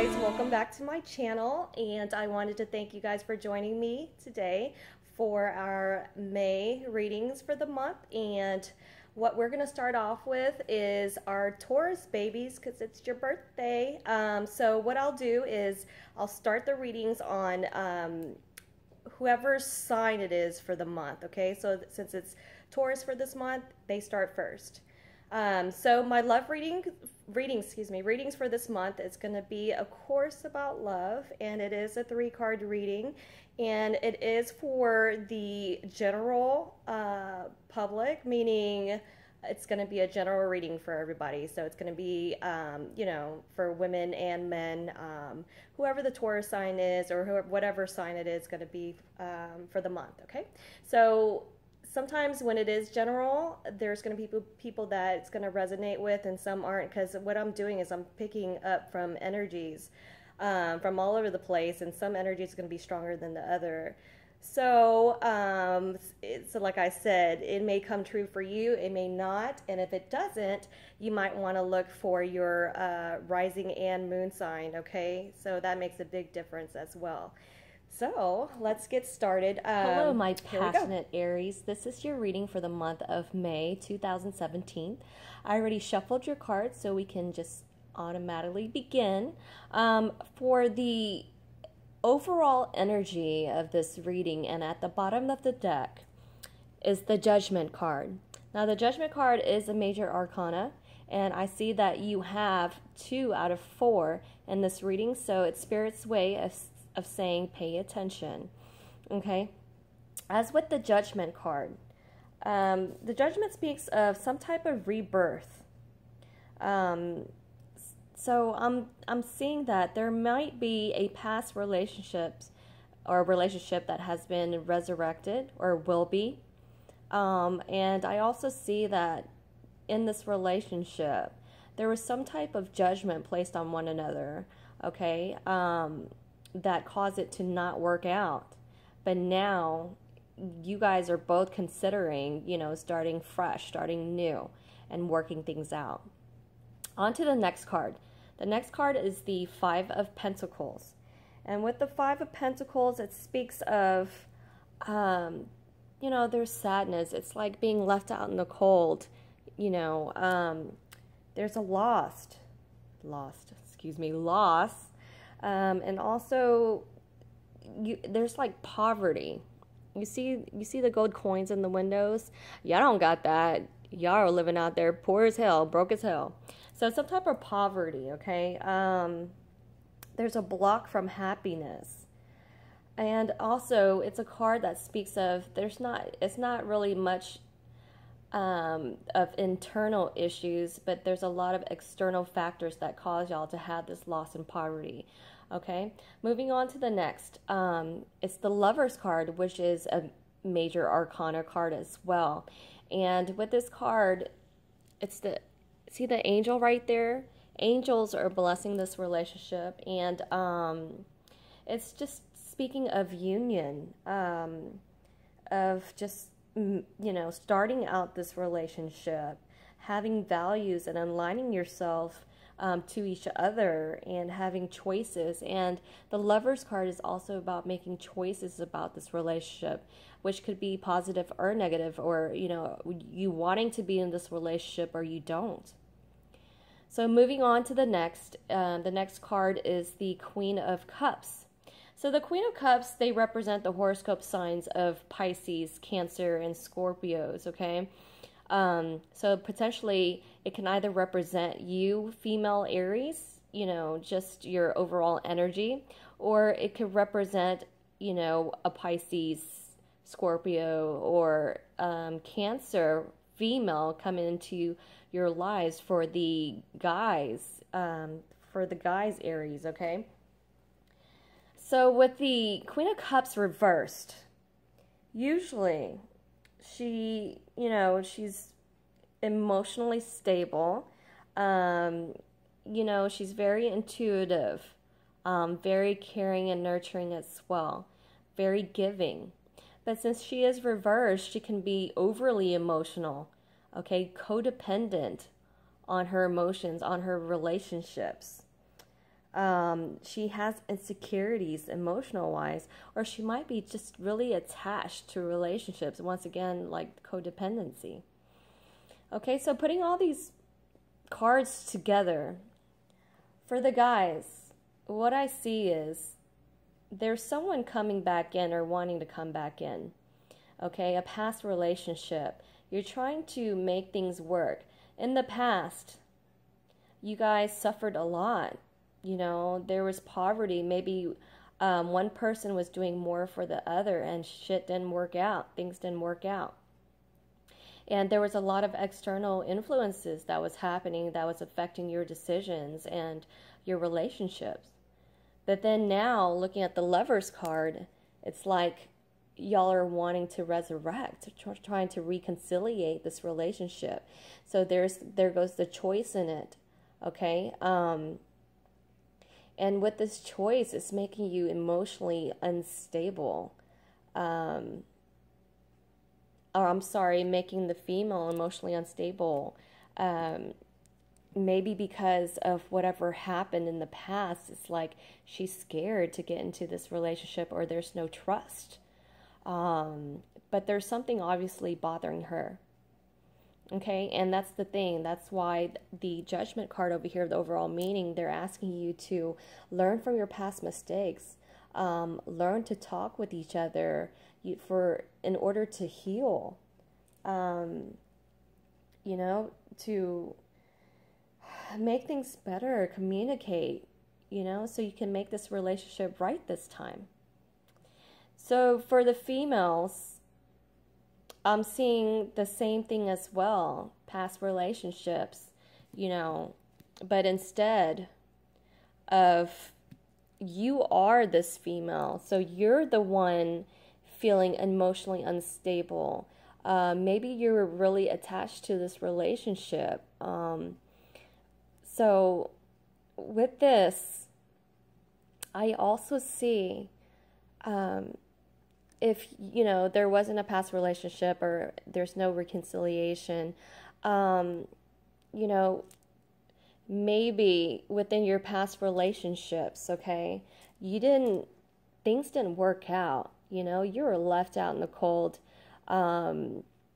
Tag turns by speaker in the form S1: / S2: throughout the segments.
S1: guys, welcome back to my channel, and I wanted to thank you guys for joining me today for our May readings for the month. And what we're going to start off with is our Taurus babies, because it's your birthday. So what I'll do is I'll start the readings on whoever's sign it is for the month, okay? So since it's Taurus for this month, they start first. So my love readings for this month is going to be A Course About Love, and it is a 3-card reading, and it is for the general public, meaning it's going to be a general reading for everybody. So it's going to be, for women and men, whoever the Taurus sign is, or whatever sign it is going to be for the month, okay? So sometimes when it is general, there's going to be people that it's going to resonate with and some aren't, because what I'm doing is I'm picking up from energies from all over the place, and some energies are going to be stronger than the other. So, so like I said, it may come true for you, it may not, and if it doesn't, you might want to look for your rising and moon sign, okay? So that makes a big difference as well. So let's get started.
S2: Hello, my passionate Aries. This is your reading for the month of May 2017. I already shuffled your cards, so we can just automatically begin. For the overall energy of this reading, and at the bottom of the deck is the Judgment card. Now, the Judgment card is a major arcana, and I see that you have 2 out of 4 in this reading, so it's Spirit's way of saying pay attention. Okay, as with the Judgment card, the Judgment speaks of some type of rebirth. So I'm seeing that there might be a past relationship that has been resurrected or will be, and I also see that in this relationship there was some type of judgment placed on one another. Okay, that caused it to not work out. But now you guys are both considering, starting fresh, starting new, and working things out. On to the next card. The next card is the 5 of Pentacles. And with the 5 of Pentacles, it speaks of, there's sadness. It's like being left out in the cold. There's a loss. And also, there's like poverty. You see the gold coins in the windows? Y'all don't got that. Y'all are living out there poor as hell, broke as hell. So some type of poverty, okay? There's a block from happiness. And also, it's a card that speaks of, it's not really much of internal issues, but there's a lot of external factors that cause y'all to have this loss and poverty. Okay, moving on to the next. It's the Lover's card, which is a major arcana card as well. And with this card, see the angel right there? Angels are blessing this relationship, and it's just speaking of union, of just, starting out this relationship, having values and aligning yourself to each other and having choices. And the Lover's card is also about making choices about this relationship, which could be positive or negative, or you wanting to be in this relationship or you don't. So moving on to the next card is the Queen of Cups. So the Queen of Cups, they represent the horoscope signs of Pisces, Cancer, and Scorpios, okay? So potentially it can either represent you, female Aries, just your overall energy, or it could represent, a Pisces, Scorpio, or Cancer female coming into your lives for the guys, Aries, okay? So with the Queen of Cups reversed, usually she's emotionally stable. She's very intuitive, very caring and nurturing as well, very giving. But since she is reversed, she can be overly emotional, okay, codependent on her emotions, on her relationships. She has insecurities emotional wise, or she might be just really attached to relationships. Once again, like codependency. Okay, so putting all these cards together, for the guys, what I see is there's someone coming back in or wanting to come back in. Okay, a past relationship. You're trying to make things work. In the past, you guys suffered a lot. You know, there was poverty. Maybe one person was doing more for the other and shit didn't work out. Things didn't work out. And there was a lot of external influences that was happening that was affecting your decisions and your relationships. But then now, looking at the Lover's card, it's like y'all are wanting to resurrect, trying to reconciliate this relationship. So there goes the choice in it, okay? And with this choice, it's making you emotionally unstable. Or I'm sorry, making the female emotionally unstable. Maybe because of whatever happened in the past, it's like she's scared to get into this relationship, or there's no trust. But there's something obviously bothering her. Okay, and that's the thing. That's why the Judgment card over here, the overall meaning, they're asking you to learn from your past mistakes. Learn to talk with each other in order to heal. You know, to make things better, communicate, you know, so you can make this relationship right this time. So for the females, I'm seeing the same thing as well, past relationships, you know, but instead of you are this female, so you're the one feeling emotionally unstable. Maybe you're really attached to this relationship. So with this, I also see if, you know, there wasn't a past relationship or there's no reconciliation, you know, maybe within your past relationships, okay, things didn't work out, you know, you were left out in the cold.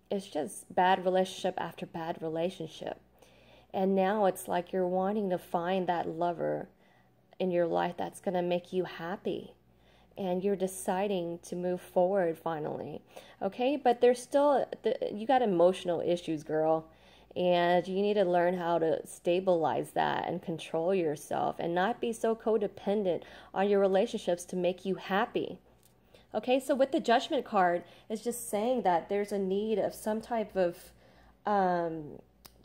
S2: It's just bad relationship after bad relationship. And now it's like you're wanting to find that lover in your life that's going to make you happy. And you're deciding to move forward finally. Okay, but there's still, you got emotional issues, girl. And you need to learn how to stabilize that and control yourself and not be so codependent on your relationships to make you happy. Okay, so with the Judgment card, it's just saying that there's a need of some type of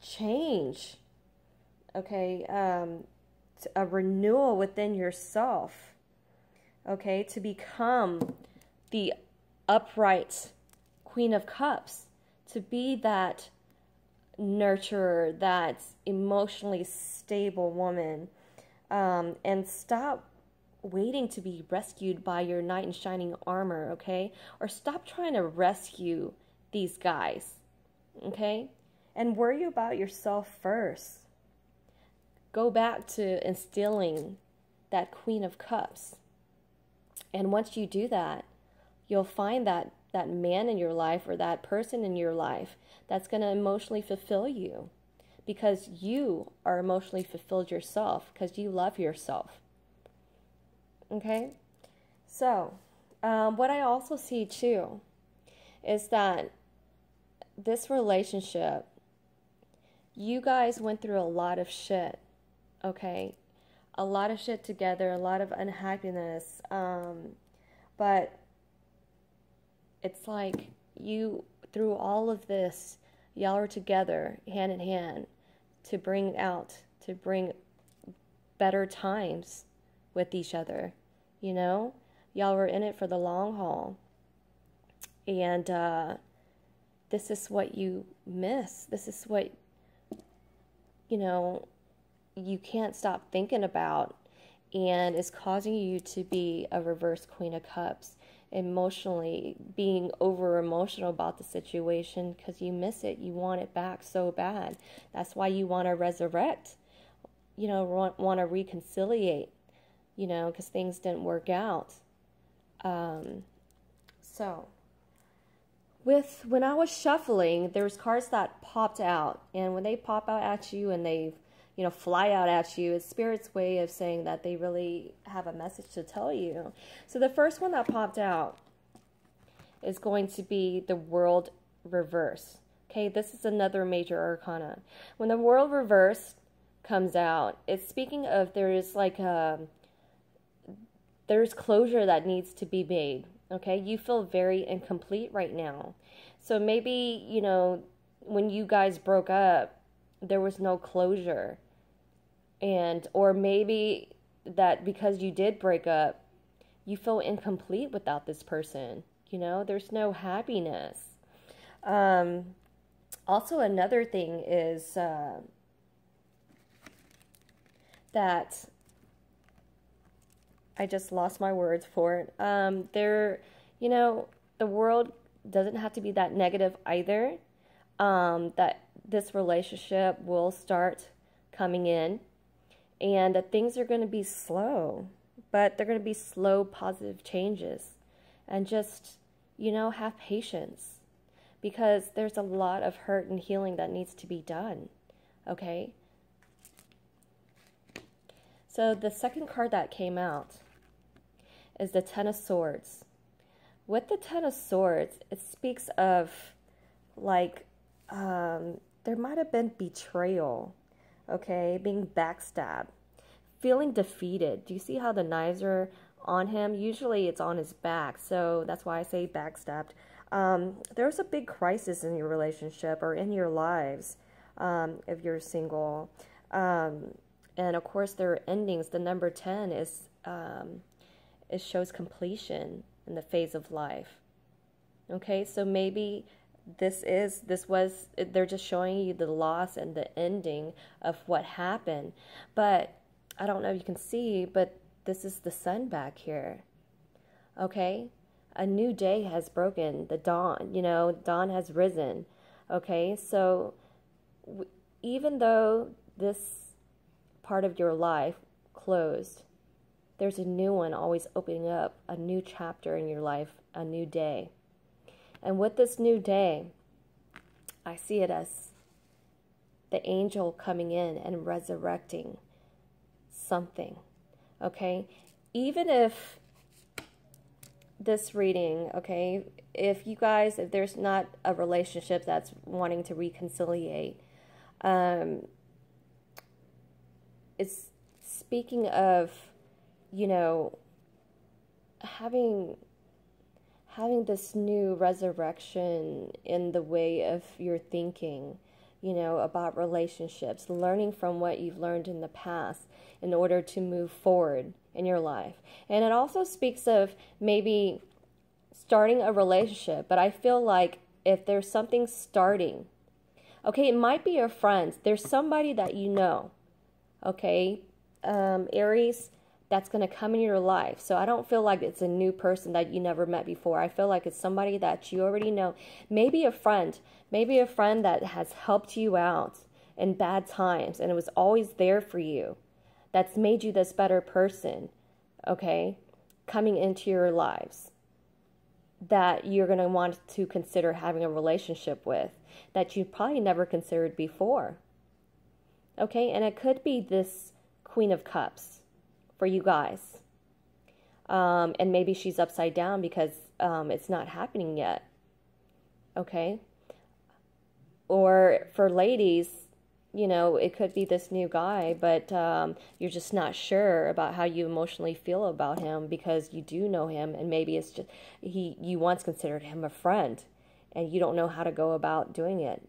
S2: change. Okay, a renewal within yourself. Okay, to become the upright Queen of Cups, to be that nurturer, that emotionally stable woman, and stop waiting to be rescued by your knight in shining armor, okay? Or stop trying to rescue these guys, okay? And worry about yourself first. Go back to instilling that Queen of Cups. And once you do that, you'll find that man in your life or that person in your life that's going to emotionally fulfill you, because you are emotionally fulfilled yourself, because you love yourself. Okay? So, what I also see too is that this relationship, you guys went through a lot of shit, okay? A lot of shit together, a lot of unhappiness, but it's like you, through all of this, y'all are together, hand in hand, to bring better times with each other, you know? Y'all were in it for the long haul. And this is what you miss. This is what, you know, you can't stop thinking about, and is causing you to be a reverse Queen of Cups, emotionally being over emotional about the situation because you miss it. You want it back so bad. That's why you want to resurrect, you know, want to reconciliate. because things didn't work out. So when I was shuffling, there was cards that popped out, and when they pop out at you and they fly out at you, it's Spirit's way of saying that they really have a message to tell you. So the first one that popped out is going to be the World Reverse. Okay, this is another major arcana. When the World Reverse comes out, it's speaking of there's closure that needs to be made. Okay, you feel very incomplete right now. So maybe, when you guys broke up, there was no closure. Or maybe that because you did break up, you feel incomplete without this person. There's no happiness. Also, another thing is that I just lost my words for it. The world doesn't have to be that negative either. That this relationship will start coming in, and that things are going to be slow, but they're going to be slow, positive changes. And just, have patience, because there's a lot of hurt and healing that needs to be done. Okay? So the second card that came out is the Ten of Swords. With the Ten of Swords, it speaks of there might have been betrayal, okay, being backstabbed, feeling defeated. Do you see how the knives are on him? Usually it's on his back, so that's why I say backstabbed. There's a big crisis in your relationship or in your lives if you're single. And of course there are endings. The number 10 is it shows completion in the phase of life. Okay, so maybe they're just showing you the loss and the ending of what happened. But I don't know if you can see, but this is the sun back here. Okay, a new day has broken, the dawn, dawn has risen. Okay, so even though this part of your life closed, there's a new one always opening up, a new chapter in your life, a new day. And with this new day, I see it as the angel coming in and resurrecting something. Okay? Even if this reading, okay, if there's not a relationship that's wanting to reconciliate, it's speaking of, having this new resurrection in the way of your thinking, about relationships, learning from what you've learned in the past in order to move forward in your life. And it also speaks of maybe starting a relationship, but I feel like if there's something starting, okay, it might be a friend, there's somebody that okay, Aries, that's going to come in your life. So I don't feel like it's a new person that you never met before. I feel like it's somebody that you already know. Maybe a friend that has helped you out in bad times and it was always there for you. That's made you this better person, okay, coming into your lives that you're going to want to consider having a relationship with that you probably never considered before. Okay, and it could be this Queen of Cups for you guys. And maybe she's upside down because it's not happening yet. Okay? Or for ladies, it could be this new guy, but you're just not sure about how you emotionally feel about him because you do know him, and maybe it's just you once considered him a friend, and you don't know how to go about doing it,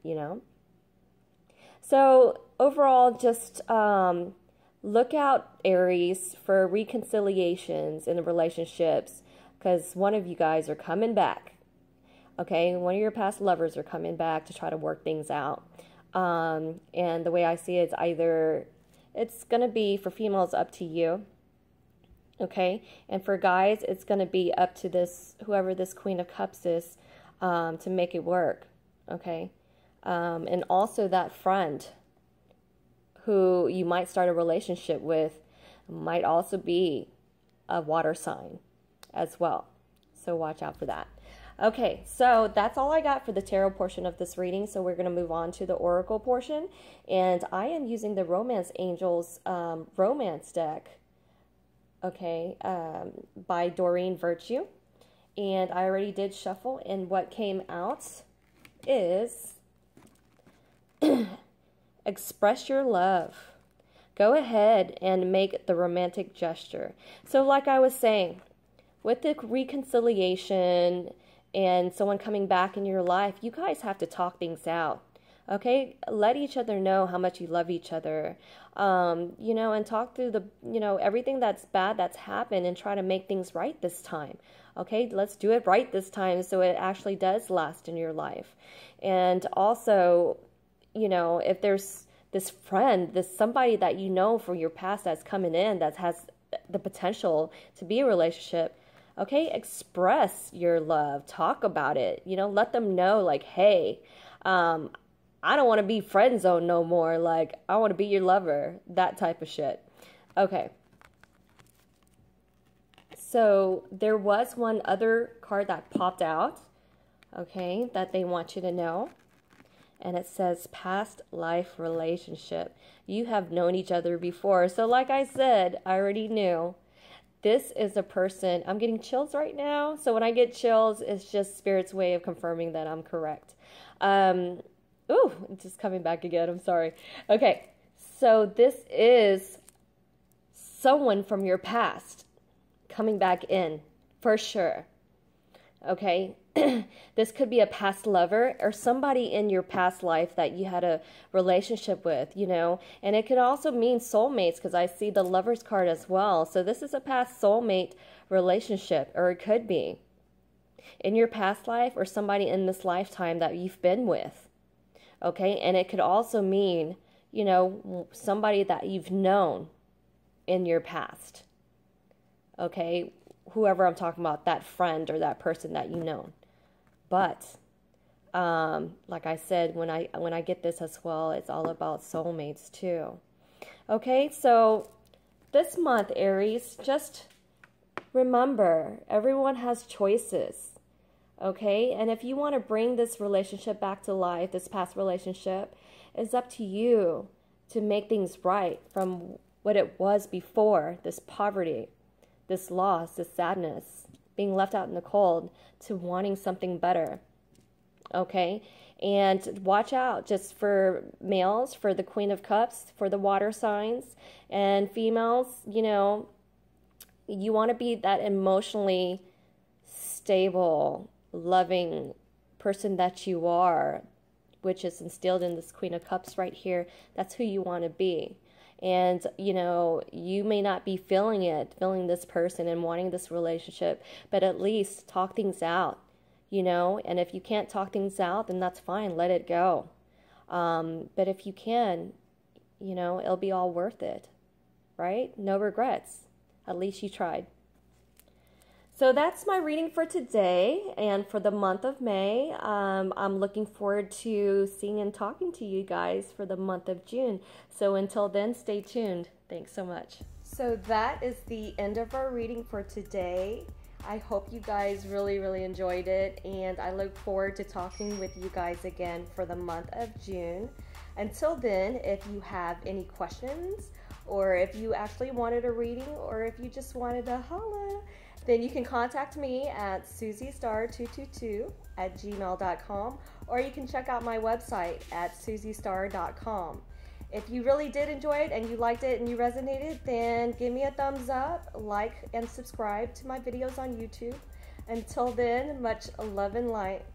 S2: So overall, just look out, Aries, for reconciliations in the relationships, because one of you guys are coming back. Okay, one of your past lovers are coming back to try to work things out. And the way I see it is either it's going to be, for females, up to you. Okay, and for guys, it's going to be up to whoever this Queen of Cups is, to make it work. Okay, and also that friend who you might start a relationship with might also be a water sign as well. So watch out for that. Okay, so that's all I got for the tarot portion of this reading. So we're going to move on to the oracle portion. And I am using the Romance Angels romance deck, okay, by Doreen Virtue. And I already did shuffle, and what came out is express your love. Go ahead and make the romantic gesture. So like I was saying, with the reconciliation and someone coming back in your life, you guys have to talk things out. Okay, let each other know how much you love each other, you know, and talk through the, you know, everything that's bad that's happened and try to make things right this time. Okay, let's do it right this time so it actually does last in your life. And also, you know, if there's this friend, this somebody that you know from your past that's coming in that has the potential to be a relationship, okay, express your love, talk about it, you know, let them know like, hey, I don't want to be friend zone no more. Like, I want to be your lover, that type of shit. Okay. So there was one other card that popped out, okay, that they want you to know. And it says past life relationship. You have known each other before. So like I said, I already knew. This is a person, I'm getting chills right now. So when I get chills, it's just Spirit's way of confirming that I'm correct. Ooh, it's just coming back again. I'm sorry. Okay, so this is someone from your past coming back in, for sure. Okay, this could be a past lover or somebody in your past life that you had a relationship with, you know, and it could also mean soulmates because I see the Lover's card as well. So this is a past soulmate relationship, or it could be in your past life or somebody in this lifetime that you've been with. Okay, and it could also mean, you know, somebody that you've known in your past. Okay, whoever I'm talking about, that friend or that person that you know. But like I said, when I get this as well, it's all about soulmates too. Okay, so this month, Aries, just remember, everyone has choices. Okay, and if you want to bring this relationship back to life, this past relationship, it's up to you to make things right from what it was before, this poverty, this loss, this sadness, being left out in the cold, to wanting something better. Okay, and watch out just for males, for the Queen of Cups, for the water signs, and females, you know, you want to be that emotionally stable, loving person that you are, which is instilled in this Queen of Cups right here. That's who you want to be. And, you know, you may not be feeling this person and wanting this relationship, but at least talk things out, you know, and if you can't talk things out, then that's fine, let it go. But if you can, you know, it'll be all worth it, right? No regrets. At least you tried. So that's my reading for today and for the month of May. I'm looking forward to seeing and talking to you guys for the month of June. So until then, stay tuned. Thanks so much. So that is the end of our reading for today. I hope you guys really enjoyed it, and I look forward to talking with you guys again for the month of June. Until then, if you have any questions, or if you actually wanted a reading, or if you just wanted to holla, then you can contact me at susiestar222@gmail.com, or you can check out my website at susiestar.com. If you really did enjoy it and you liked it and you resonated, then give me a thumbs up, like, and subscribe to my videos on YouTube. Until then, much love and light.